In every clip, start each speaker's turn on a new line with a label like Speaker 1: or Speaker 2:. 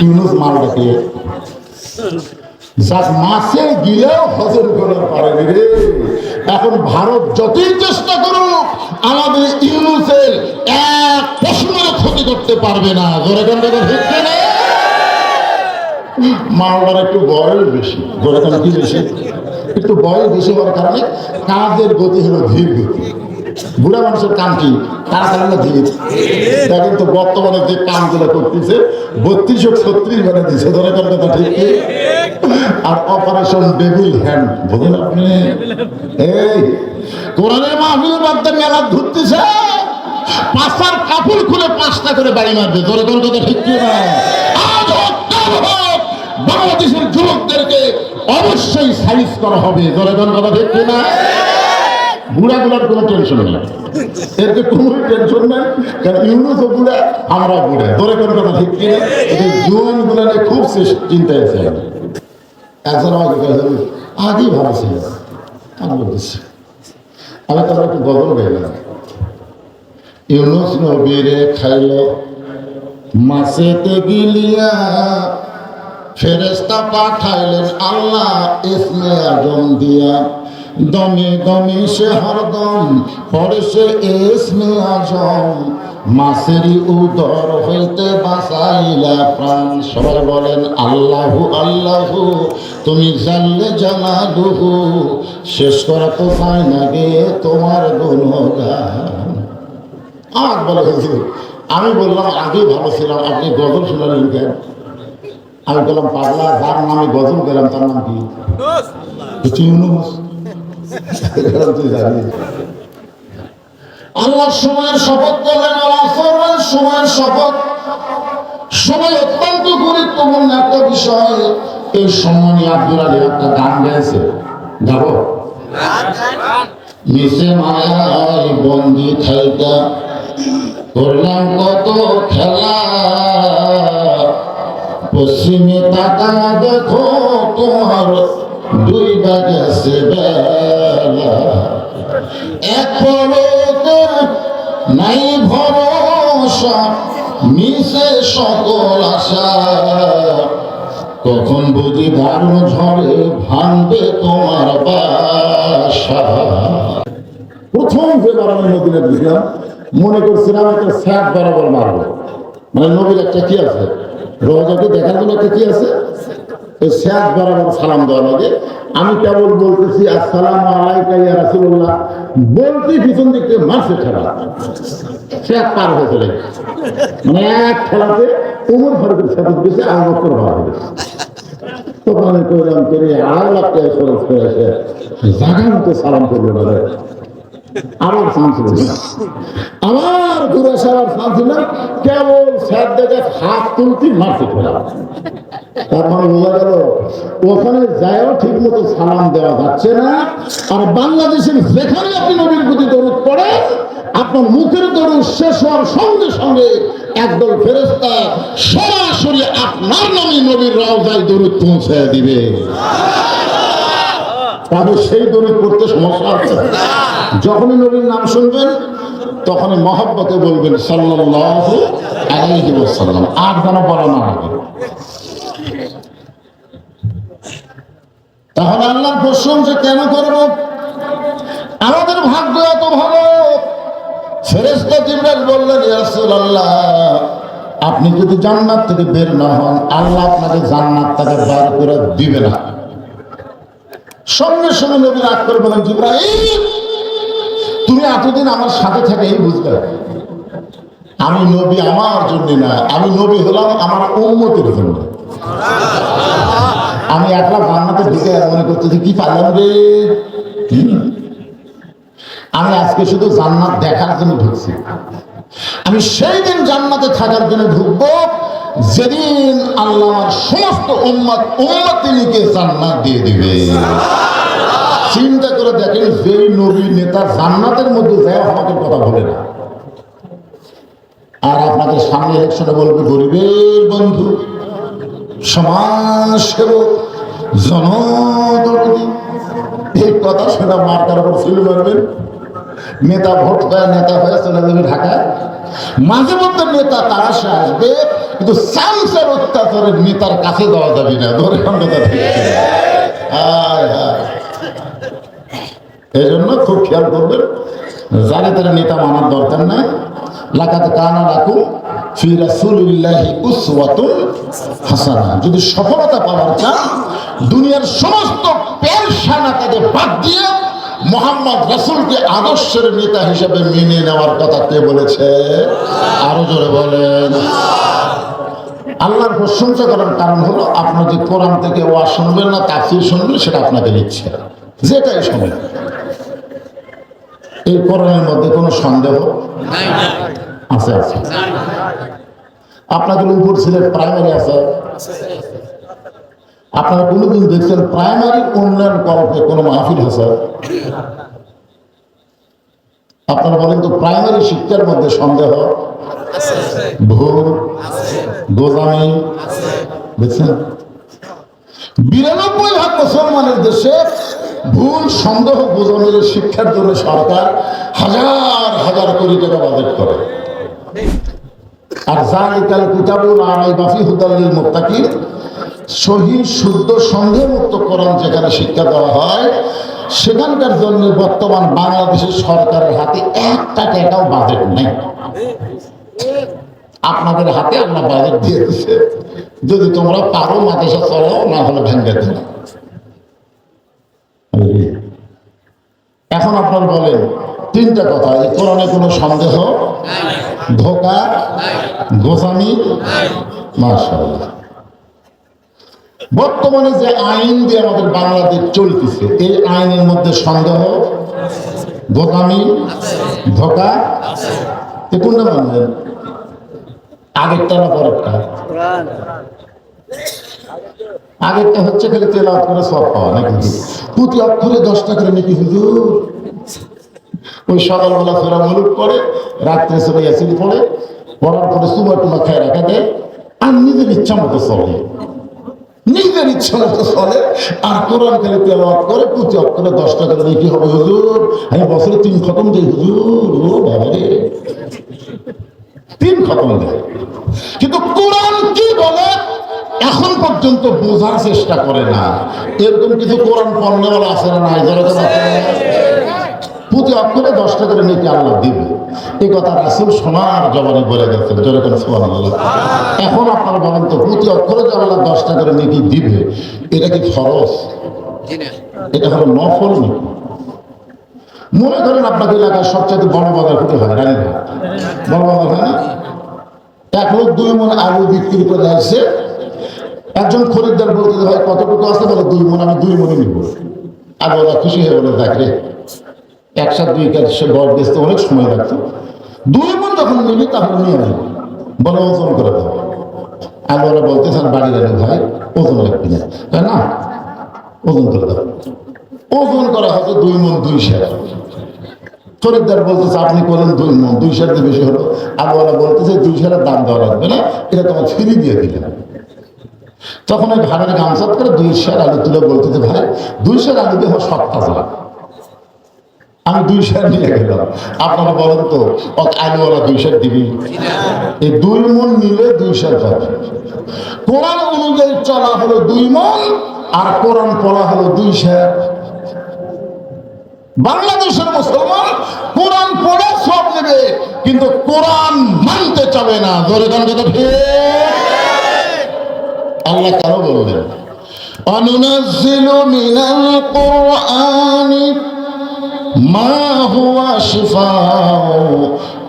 Speaker 1: ইউনুস মালটা খেয়ে যাক মাছে গিলেও হজম করার পারেনি রে। এখন ভারত যতই চেষ্টা করুক আমাদের ইউনুসের এক পশমের ক্ষতি করতে পারবে না। জোরে কোন কথা ঠিক না? মালটার একটু বয়স বেশি। জোরে কোন কি বেশি? একটু বয়স বেশি হওয়ার কারণে কাজের গতি হলো ধীর গতি। বুড়া মানুষের কাম কি তাড়াতাড়ি না ধীরে। দেখেন তো বর্তমানে যে কামগুলো করতেছে 3236 মানে দিচ্ছে। ধরে কোন কথা ঠিক কি? আর অপারেশন ডেভিল হ্যান্ড বুঝলেন আপনি? এই কোরআনের মাহফিল বাদে মেলা ধরতেছে, পাঁচার কাপড় খুলে 5টা করে বাড়ি মারবে। ধরে কোন কথা ঠিক কি না? আজ হোক বাংলাদেশের যুবকদেরকে অবশ্যই সাইজ করা হবে। ধরে কোন কথা ঠিক কি না? বুড়াগুলার কোনো টেনশন নেই, এর কোনো টেনশন নেই, কারণ ইউনুস ও বুড়া আমরা বুড়া। ধরে কোন কথা ঠিক কিনা? জোয়ান গুলা নিয়ে খুব চিন্তায় আছে। একজন আমাকে আগেই ভালো ছিল, আমি বলতেছি আমি তো একটু গজল গাইলাম। ইউনুস নবীরে খাইল মাছেতে গিলিয়া, ফেরেশতা পাঠাইলেন আল্লাহ ইসমে আজম দিয়া, দমে দমে সে হরদম পরে সে ইসমে আজম, মাছেরই উদর হইতে বাঁচাইলা প্রাণ। সবাই বলেন আল্লাহু আল্লাহু, তুমি জানলে জানালুহু, শেষ করা তো পায় না গে তোমার গুণগান। আর বলে হুজুর আমি বললাম আগে ভালো ছিলাম, আপনি গজল শোনালেন কেন? আমি বললাম পাগলা, যার নামে গজল গেলাম তার নাম কি? ইউনুস। আল্লাহ সময়ের শপথ করলেন, সময়ের শপথ। সময় অত্যন্ত গুরুত্বপূর্ণ একটা বিষয়। এই সময় আব্দুল আলী একটা গান গাইছে, গাবো? মিশে মায়ায় বন্দি থাইকা করলাম কত খেলা, পশ্চিমে তাকা দেখো তোমার 2 বাজে বেলা, এক পলকের নাই ভরসা, মিশে সকল আশা, কখন বুঝি দারুণ ঝড়ে ভাঙবে তোমার বাসা। প্রথম যেবার আমি নদীনে দিলাম মনে করছিলাম একটা স্যাট বরাবর মারবো, মানে নবীর একটা কি আছে রোজাকে দেখার জন্য একটা কি আছে, ওই স্যাট বরাবর সালাম দেওয়া লাগে। আমি কেবল বলতেছি আসসালামু আলাইকা ইয়া রাসূলুল্লাহ, বলতে পিছন দিক থেকে মারছে ঠেলা, স্যাট পার হয়ে চলে গেছে। মানে এক খেলাতে উমর ফারুকের সাথে গেছে, আবু বকর ভাগ হয়েছে। তখন আমি কইলাম করে আল্লাহ কে খরচ করে এসে জায়গা মতো সালাম করলো না, আমার চান্স আমার ঘুরে আসার চান্স না, কেবল স্যার দেখে হাত তুলতে মারতে ফেলা। তার মানে বোঝা গেল ওখানে যায়ও ঠিক মতো সালাম দেওয়া যাচ্ছে না। আর বাংলাদেশের যেখানে আপনি নবীর প্রতি দরুদ পড়েন, আপনার মুখের দরুদ শেষ হওয়ার সঙ্গে সঙ্গে একদল ফেরেশতা সরাসরি আপনার নামে নবীর রওজায় দরুদ পৌঁছে দিবে। তবে সেই দরুদ পড়তে সমস্যা আছে। যখনই নবীর নাম শুনবেন তখনই মহব্বতে বলবেন সাল্লাল্লাহু আলাইহি ওয়াসাল্লাম, আর যেন বলা না লাগে। তাহলে আল্লাহর প্রশংসা কেন করব? আমাদের ভাগ্য এত ভালো। ফেরেশতা জিবরাইল বললেন ইয়া রাসূলুল্লাহ, আপনি যদি জান্নাত থেকে বের না হন আল্লাহ আপনাকে জান্নাত থেকে বের করে দিবে না। সঙ্গে সঙ্গে নবী রাগ করে বলেন জিবরাইল, তুমি এতদিন আমার সাথে থেকে এই বুঝলে আমি নবী আমার জন্য না, আমি নবী হলাম আমার উম্মতের জন্য। আমি একলা জান্নাতে ঢুকে মনে করতেছি কি পারলাম রে, আমি আজকে শুধু জান্নাত দেখার জন্য ঢুকছি। আমি সেই দিন জান্নাতে থাকার জন্য ঢুকবো যেদিন আল্লাহ আমার সমস্ত উম্মতিকে জান্নাত দিয়ে দিবে। চিন্তা করে দেখেন, যেই নবী নেতা জান্নাতের মধ্যে যায় আমাকে কথা বলে না, আর আপনাদের সামনে ইলেকশনে বলবে গরিবের বন্ধু, সমাজ সেবক, জনদরদি, এই কথা সেটা মার্কার উপর ফিল করবেন। নেতা ভোট দেয়, নেতা হয়ে চলে যাবে ঢাকায়। মাঝে মধ্যে নেতা তারা সে আসবে কিন্তু শামসের অত্যাচারের নেতার কাছে যাওয়া যাবে না। ধরে কথা ঠিক। এই জন্য খুব খেয়াল করবেন, যারা তারা নেতা মানার দরকার নাই। লাকাদ কানা লাকুম ফি রাসূলিল্লাহি উসওয়াতুন হাসানাহ। যদি সফলতা পাওয়ার চান, দুনিয়ার সমস্ত পেরেশানিকে বাদ দিয়ে মুহাম্মদ রাসূলকে আদর্শের নেতা হিসেবে মেনে নেওয়ার কথা কে বলেছে? আরো জোরে বলেন। আল্লাহর প্রশংসা করার কারণ হলো, আপনার যে কোরআন থেকে ওয়াজ শুনবেন না তাফসীর শুনবেন, সেটা আপনাদের ইচ্ছে, যেটাই শুনবেন। এই কোরআনের মধ্যে কোনো সন্দেহ আছে? আছে। আপনাদের উপর সিলেট প্রাইমারি আছে। আপনারা কোনোদিন দেখছেন প্রাইমারি উন্নয়ন গল্পে কোনো মাহফিল আছে? আপনারা বলেন তো, প্রাইমারি শিক্ষার মধ্যে সন্দেহ, ভুল, গোজামি দেখছেন? 92% মুসলমানের দেশে ভুল, সন্দেহ, গোজামির শিক্ষার জন্য সরকার হাজার হাজার কোটি টাকা বাজেট করে। আর যালিকাল কিতাবু লা রাইবা ফীহি হুদাল লিল মুত্তাকিন, সহিহ শুদ্ধ সন্দেহমুক্ত কোরআন যেখানে শিক্ষা দেওয়া হয়, সেখানকার জন্য বর্তমান বাংলাদেশের সরকারের হাতে একটা টাকাও বাজেট নেই। আপনাদের হাতে আল্লাহ বাজেট দিয়ে দিচ্ছে, যদি তোমরা পারো মাদ্রাসা চলাও, না হলে ভেঙে দিও। এখন আপনারা বলেন তিনটা কথা, এই কোরআনে কোনো সন্দেহ, ধোঁকা, গোসামি। মাশাআল্লাহ। বর্তমানে যে আইন দিয়ে আমাদের বাংলাদেশ চলতেছে, এই আইনের মধ্যে সন্দেহ, গোসামি, ধোঁকা, কোনটা মানবেন? আগেরটা না পরেরটা? আগেরটা হচ্ছে খালি তেলাওয়াত করে সওয়াব পাওয়া, নাকি প্রতি অক্ষরে 10 টাকা করে নাকি হুজুর। ওই সকালবেলা সূরা মুলক পড়ে, রাত্রে সূরা ইয়াসিন পড়ে, পড়ার পরে সুবহ টুমা খায় রাখা দেয়, আর নিজের ইচ্ছা মতো চলে, নিজের ইচ্ছা মতো চলে, আর কোরআন খালি তেলাওয়াত করে, প্রতি অক্ষরে 10 টাকা করে নাকি হবে হুজুর। আমি বছরে 3 খতম দিই হুজুর। ও বাবা রে, 3 খতম দেয়, কিন্তু কোরআন কি বলে এখন পর্যন্ত বোঝার চেষ্টা করে না। এরকম কিছু কোরআন পড়নেওয়ালা আছে না? নাই? যারা প্রতি অক্ষরে 10 টাকা করে নাকি আল্লাহ দিবে, এই কথা রাসূল সোনার জবানে বলে গেছেন। যেরকম সুবহানাল্লাহ। এখন আপনারা বলেন তো, প্রতি অক্ষরে যে আল্লাহ 10 টাকা করে নাকি দিবে, এটা কি ফরজ? এটা হলো নফল নাকি? মনে করেন আপনাদের এলাকায় সবচেয়ে বড় বাজার কোথায় হয়? রানীঘাট বড় বাজার হয় না? এক লোক 2 মণ আলু বিক্রি করে আসছে, একজন খরিদ্দার বলতে ভাই কতটুকু আছে? বলে 2 মণ। আমি 2 মণই নিব। আর ওরা খুশি হয়ে বলে, দেখ রে, একসাথে 2 কাজ সে বড় বেচতে অনেক সময় লাগতো, 2 মণ যখন নিবি তখন নিয়ে আসবি, বলে ওজন করে দেবো। আর ওরা বলতেছেন বাড়ি গেলে ভাই ওজন লাগবে না, তাই না? ওজন করে দেবো। ওজন করা হচ্ছে 2 মণ 2 সের। খরিদ্দার বলতেছে আপনি করেন 2 মণ, 2 সের দিয়ে বেশি হলো। আর ওরা বলতেছে 2 সেরের দাম দেওয়া লাগবে না, এটা তোমার ফ্রি দিয়ে দিলেন। তখন ওই ভাড়ার গামছাত করে 2 সের আলু তুলে বলতেছে ভাই 2 সের আলু দিয়ে আমার 7 টাকা। আমি 2 সের নিয়ে গেলাম। আপনারা বলেন তো, আলুওয়ালা 2 সের দিবি? এই 2 মণ নিলে 2 সের পাবে। কোরআন অনুযায়ী চলা হলো 2 মণ, আর কোরআন পড়া হলো 2 সের। বাংলাদেশের মুসলমান কোরআন পড়ে সব নেবে, কিন্তু কোরআন মানতে চাবে না। ধরে গান কথা ঠিক। আল্লাহ কেন বললেন অনুনাজ্জিলু মিনাল কুরআনি মা হুয়া শিফাউ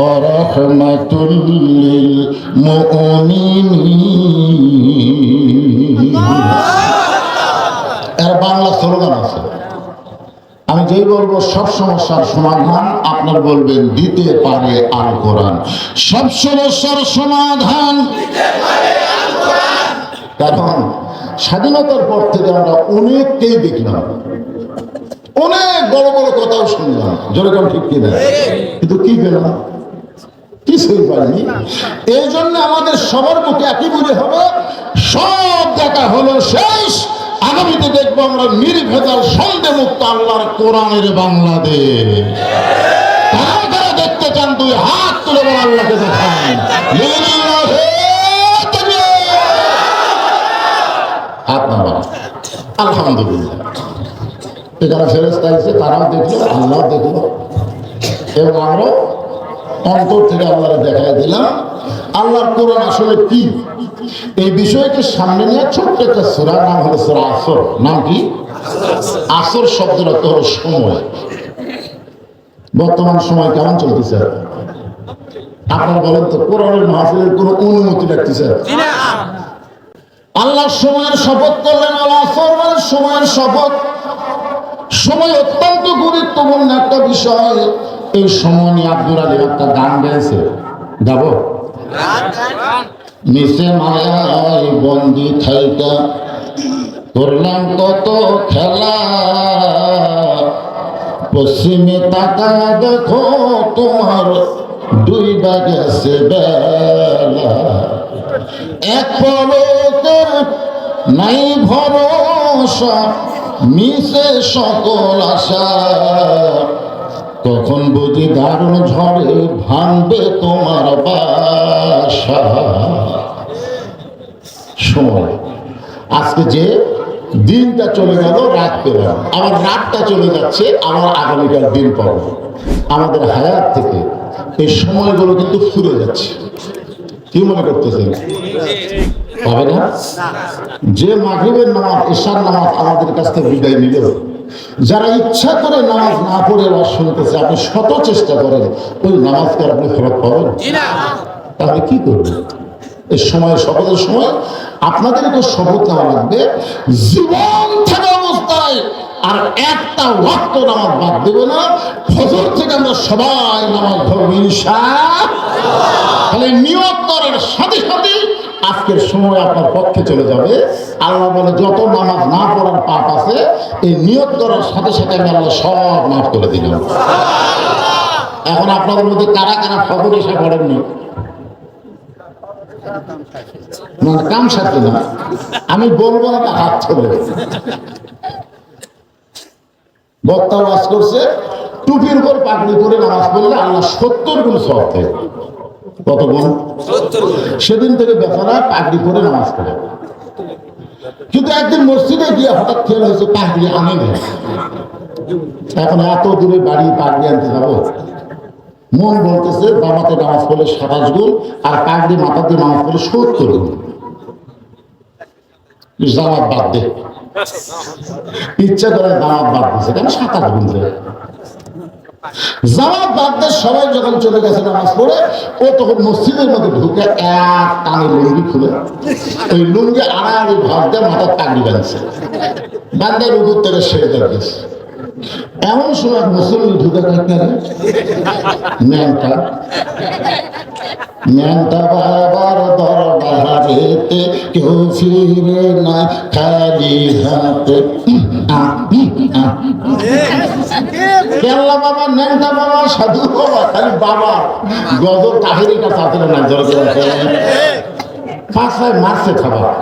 Speaker 1: ওয়া রাহমাতুল লিল মুমিনিন। এর বাংলা স্লোগান আছে, আমি যেই বলবো সব সমস্যার সমাধান আপনার বলবেন দিতে পারে আল কোরআন। সব সমস্যার সমাধান দিতে পারে আল কোরআন। কারণ স্বাধীনতার পর থেকে আমরা অনেককেই দেখলাম, অনেক বড় বড় কথাও শুনলাম, যেরকম ঠিক কিনা, কিন্তু কি পেলাম? কিছুই পাইনি। এই জন্য আমাদের সবার মুখে একই বলে হবে, সব দেখা হলো শেষ, আগামীতে দেখবো আমরা নির্ভেজাল সন্দেহ মুক্ত আল্লাহর কোরআনের বাংলাদেশ। কারা দেখতে চান? 2 হাত তুলে আল্লাহকে দেখান। আলহামদুলিল্লাহ। এখানে ফেরেশতা এসে তারাও দেখলো, আল্লাহ দেখলো, এবং আমরা অন্তর থেকে আল্লাহরে দেখাই দিলাম আল্লাহর কোরআন আসলে কি। এই বিষয়কে সামনে নিয়ে ছোট্ট একটা সূরা, নাম হলো সূরা আসর। নাম কি? আসর শব্দের অর্থ হলো সময়। বর্তমান সময় কেমন চলতেছে আপনারা বলেন তো? কোরআনের মাহফিলের কোনো অনুমতি রাখতেছে? আল্লাহ সময়ের শপথ করলেন, আল আসর মানে সময়ের শপথ। সময় অত্যন্ত গুরুত্বপূর্ণ একটা বিষয়। এই সময় নিয়ে আব্দুল আলী একটা গান গাইছে, গাবো? মিশে মায়ায় বন্দি থাইকা করলাম কত খেলা, পশ্চিমে তাকা দেখো তোমার ডুইবা গেছে বেলা, এক পলকের নাই ভরসা, মিশে সকল আশা, কখন বুঝি দারুণ ঝড়ে ভাঙবে তোমার বাসা। সময়। আজকে যে দিনটা চলে গেল, রাত পেলাম, আবার রাতটা চলে যাচ্ছে, আবার আগামীকাল দিন পাবো। আমাদের হায়াত থেকে এই সময়গুলো কিন্তু ফুরে যাচ্ছে। কি মনে করতেছেন? পাবে না? যে মাগরিবের নামাজ, এশার নামাজ আমাদের কাছ থেকে বিদায় নিল, যারা ইচ্ছা করে নামাজ না পড়ে আবার শুনতেছে, আপনি শত চেষ্টা করেন, ওই নামাজকে আপনি ফেরত পাবেন? তাহলে কি করবেন? এই সময়, শপথের সময় আপনাদেরকে শপথ নেওয়া লাগবে, জীবন থাকা অবস্থায় আর একটা ওয়াক্ত নামাজ বাদ দেবে না। ফজর থেকে আমরা সবাই নামাজ পড়ব ইনশাআল্লাহ। তাহলে নিয়ত করার সাথে সাথে আজকের সময় আপনার পক্ষে চলে যাবে। আল্লাহ বলে যত নামাজ না পড়ার পাপ আছে, এই নিয়ত করার সাথে সাথে আমি আল্লাহ সব মাফ করে দিলাম। এখন আপনাদের মধ্যে কারা কারা ফজর এসে পড়েননি? কাম সাথে না, আমি বলবো না, হাত চলে। বক্তা ওয়াজ করছে, টুপির উপর পাগড়ি করে নামাজ পড়লে আল্লাহ 70 গুণ সওয়াব দেয়। কত গুণ? 70 গুণ। সেদিন থেকে বেচারা পাগড়ি করে নামাজ পড়ে। কিন্তু একদিন মসজিদে গিয়ে হঠাৎ খেয়াল হয়েছে পাগড়ি আনে না। এখন এত দূরে বাড়ি পাগড়ি আনতে যাবো? মন বলতেছে জামাতে নামাজ পড়লে 27 গুণ, আর পাগড়ি মাথা দিয়ে নামাজ পড়লে 70 গুণ। জামাত বাদ দে, ইচ্ছা করে জামাত বাদ দিচ্ছে, কেন? 27 গুণ জামাত বাদ দিয়ে সবাই যখন চলে গেছে নামাজ পড়ে, ও তখন মসজিদের মধ্যে ঢুকে এক টানে লুঙ্গি খুলে ওই লুঙ্গি আড়াআড়ি ভাব দিয়ে মাথার পাগড়ি বাঁধছে, বান্দার উপর থেকে সেরে গেছে। এমন সময় মুসলিম ঢুকে থাকতে ম্যানটা বাবার দরবারেতে কেউ ফিরে না খালি হাতে। কেল্লা বাবা, ন্যাংটা বাবা, সাধু বাবা, খালি বাবা, গজর তাহিরিটা চাতরে না জোরে পাশায় মারছে খাবার।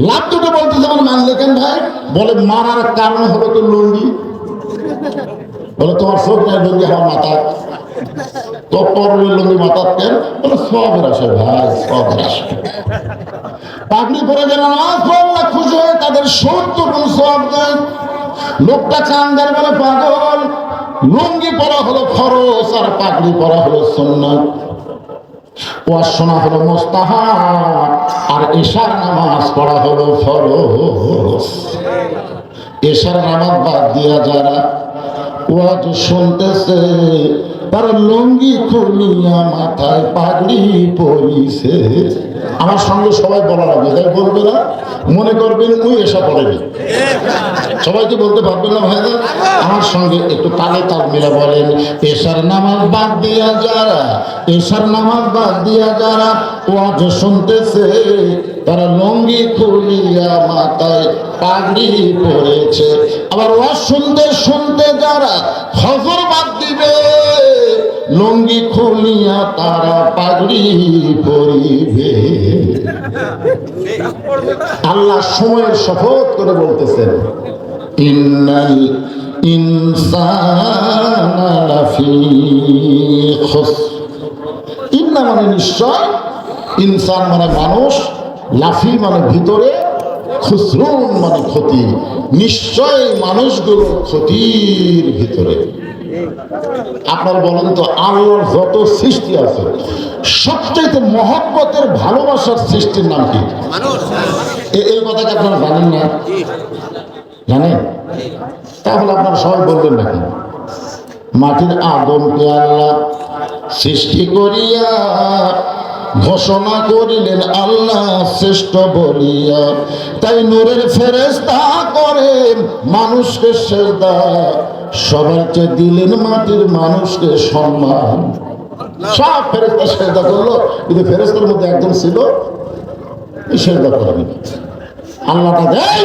Speaker 1: লাভ দুটো বলতে যেমন মানলে কেন ভাই? বলে মারার কারণ হলো তো লুঙ্গি। বলে তোমার চোখ নাই লুঙ্গি আমার মাথা, তো পরের লুঙ্গি মাথার কেন? বলে সবের আসে ভাই, সবের আসে। পাগড়ি পরে যেন নামাজ পড়লে খুশি হয়ে তাদের 70 গুণ সওয়াব দেয়। লোকটা কান্দার বলে পাগল, লুঙ্গি পরা হলো ফরজ আর পাগড়ি পরা হলো সুন্নাত। ওয়াজ শোনা হলো মুস্তাহাব আর এশার নামাজ পড়া হলো ফরজ। এশার নামাজ বাদ দিয়া যারা ওয়াজ শুনতেছে, তার লুঙ্গি খুলিয়া মাথায় পাগড়ি পরিছে। আমার সঙ্গে সবাই বলা লাগবে, তাই বলবে না? মনে করবেন ওই এসা পড়েনি। সবাইকে বলতে পারবেন না ভাইরা? আমার সঙ্গে একটু তালে তাল মিলে বলেন, এশার নামাজ বাদ দিয়া যারা, এশার নামাজ বাদ দিয়া যারা ওয়াজ শুনতেছে, তারা লুঙ্গি খুলিয়া মাথায় পাগড়ি পরেছে। আবার ওয়াজ শুনতে শুনতে যারা ফজর বাদ দিবে, লুঙ্গি খুলিয়া তারা পাগড়ি পরিবে। আল্লাহ সময়ের শপথ করে বলতেছেন, ইন্নাল ইনসানা লাফি খুসর। ইন্না মানে নিশ্চয়, ইনসান মানে মানুষ, লাফি মানে ভিতরে, খুসরুন মানে ক্ষতি, নিশ্চয় মানুষগুলো ক্ষতির ভিতরে। আপনারা বলেন তো, আল্লাহর যত সৃষ্টি আছে সবচাইতে মহব্বতের ভালোবাসার সৃষ্টির নাম কি? এই কথাকে আপনারা জানেন না? জানেন? তাহলে আপনারা সবাই বলবেন নাকি? মাটির আদমকে আল্লাহ সৃষ্টি করিয়া ঘোষণা করিলেন আল্লাহ শ্রেষ্ঠ বলিয়া, তাই নূরের ফেরেশতা করেন মানুষকে সেজদা, সবার চেয়ে দিলেন মাটির মানুষকে সম্মান। সব ফেরেশতা সেজদা করলো, কিন্তু ফেরেশতার মধ্যে একজন ছিল সেজদা করেনি। আল্লাহটা দেয়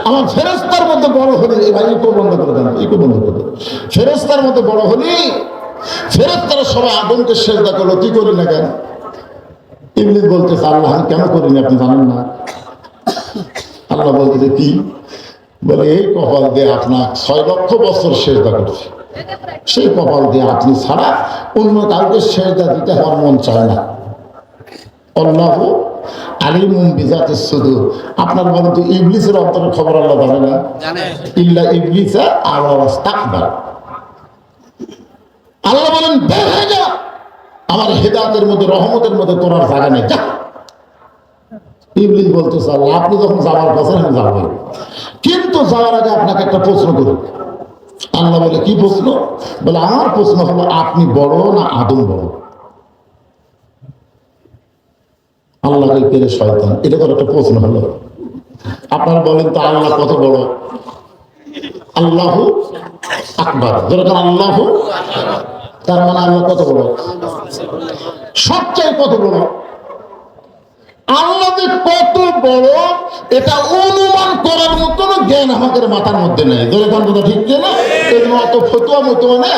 Speaker 1: আমার ফেরেশতার মধ্যে বড় হলি, ভাই ইকো বন্ধ করে দেন, ইকো বন্ধ করে দেন। ফেরেশতার মধ্যে বড় হলি, ফেরেশতারা সবাই আদমকে সেজদা করলো, তুই করি না কেন? ইবলিস বলতেছে আল্লাহ আমি কেন করিনি আপনি জানেন না? আল্লাহ বলতেছে কি? বলে এই কপাল দিয়ে আপনার 6 লক্ষ বছর সেজদা করছে, সেই কপাল দিয়ে আপনি ছাড়া অন্য কাউকে সেজদা দিতে আমার মন চায় না। আল্লাহু আলিমুম বিজাতিস সুদূর। আপনার বলেন তো ইবলিসের অন্তরের খবর আল্লাহ জানে না? ইল্লা ইবলিসা আবা ওয়াস্তাকবার। আল্লাহ বলেন বের হয়ে যা, আমার হেদায়েতের মধ্যে রহমতের মধ্যে তোর আর জায়গা নেই, যা। ইবলিস বলতেছে আল্লাহ আপনি যখন যাওয়ার কথা আমি যাবো, কিন্তু যাওয়ার আগে আপনাকে একটা প্রশ্ন করি। আল্লাহ বলে কি প্রশ্ন? বলে আমার প্রশ্ন হলো আপনি বড় না আদম বড়? আল্লাহ পেরে শয়তান, এটা তো একটা প্রশ্ন হলো। আপনারা বলেন তো আল্লাহ কত বড়? আল্লাহু আকবার, যেরকম আল্লাহু, তার মানে আল্লাহ কত বড়? সবচেয়ে কত বড়? আল্লাহ যে কত বড় এটা অনুমান করার মতন জ্ঞান আমাদের মাথার মধ্যে নেই। যেরকম কথা ঠিক না, এই জন্য অত ফতুয়া মতো মানে